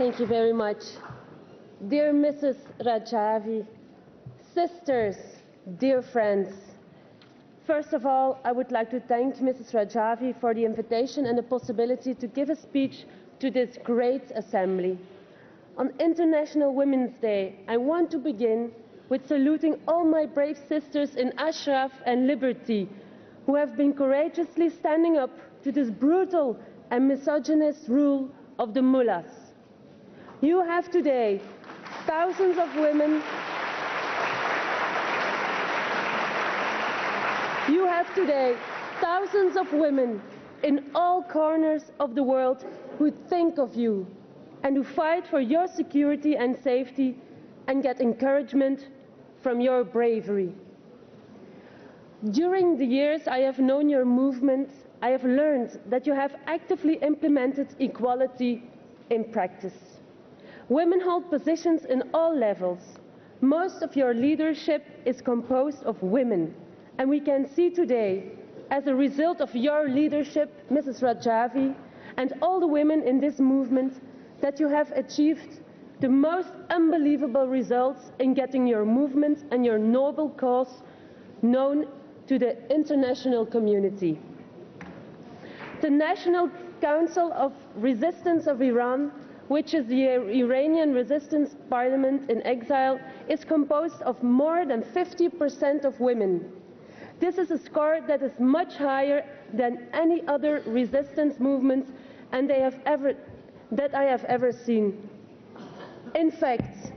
Thank you very much. Dear Mrs. Rajavi, sisters, dear friends, first of all, I would like to thank Mrs. Rajavi for the invitation and the possibility to give a speech to this great assembly. On International Women's Day, I want to begin with saluting all my brave sisters in Ashraf and Liberty, who have been courageously standing up to this brutal and misogynist rule of the mullahs. You have today thousands of women. You have today thousands of women in all corners of the world who think of you and who fight for your security and safety and get encouragement from your bravery. During the years I have known your movement, I have learned that you have actively implemented equality in practice. Women hold positions in all levels. Most of your leadership is composed of women, and we can see today, as a result of your leadership, Mrs. Rajavi, and all the women in this movement, that you have achieved the most unbelievable results in getting your movement and your noble cause known to the international community. The National Council of Resistance of Iran, which is the Iranian Resistance parliament in exile, is composed of more than 50% of women. This is a score that is much higher than any other resistance movement that I have ever seen. In fact,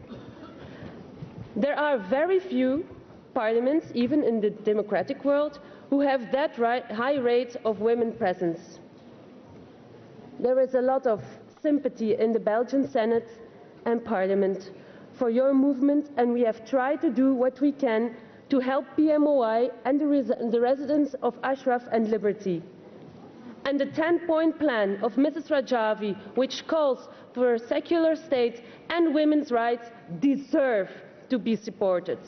there are very few parliaments, even in the democratic world, who have that high rate of women presence. There is a lot of sympathy in the Belgian Senate and Parliament for your movement, and we have tried to do what we can to help PMOI and the residents of Ashraf and Liberty. And the 10-point plan of Mrs. Rajavi, which calls for a secular state and women's rights, deserve to be supported.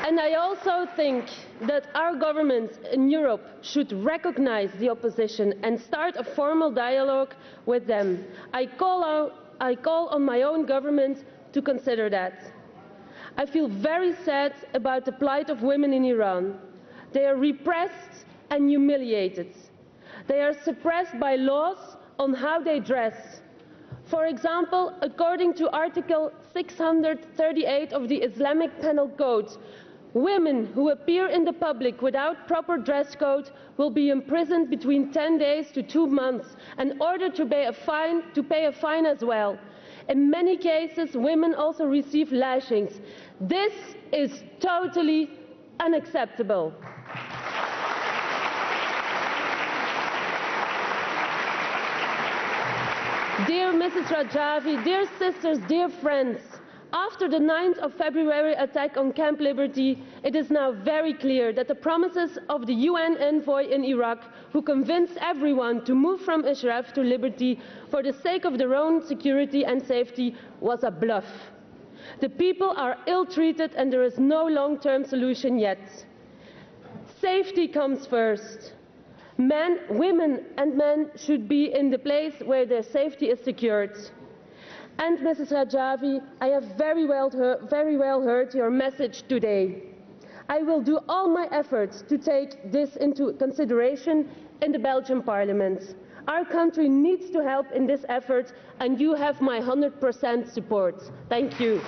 And I also think that our governments in Europe should recognize the opposition and start a formal dialogue with them. I call on my own government to consider that. I feel very sad about the plight of women in Iran. They are repressed and humiliated. They are suppressed by laws on how they dress. For example, according to Article 638 of the Islamic Penal Code, women who appear in the public without proper dress code will be imprisoned between 10 days to 2 months in order to pay a fine as well. In many cases, women also receive lashings. This is totally unacceptable. Dear Mrs. Rajavi, dear sisters, dear friends, after the 9th of February attack on Camp Liberty, it is now very clear that the promises of the UN envoy in Iraq, who convinced everyone to move from Ashraf to Liberty for the sake of their own security and safety, was a bluff. The people are ill-treated and there is no long-term solution yet. Safety comes first. Men, women and men should be in the place where their safety is secured. And Mrs. Rajavi, I have very well heard your message today. I will do all my efforts to take this into consideration in the Belgian Parliament. Our country needs to help in this effort, and you have my 100% support. Thank you.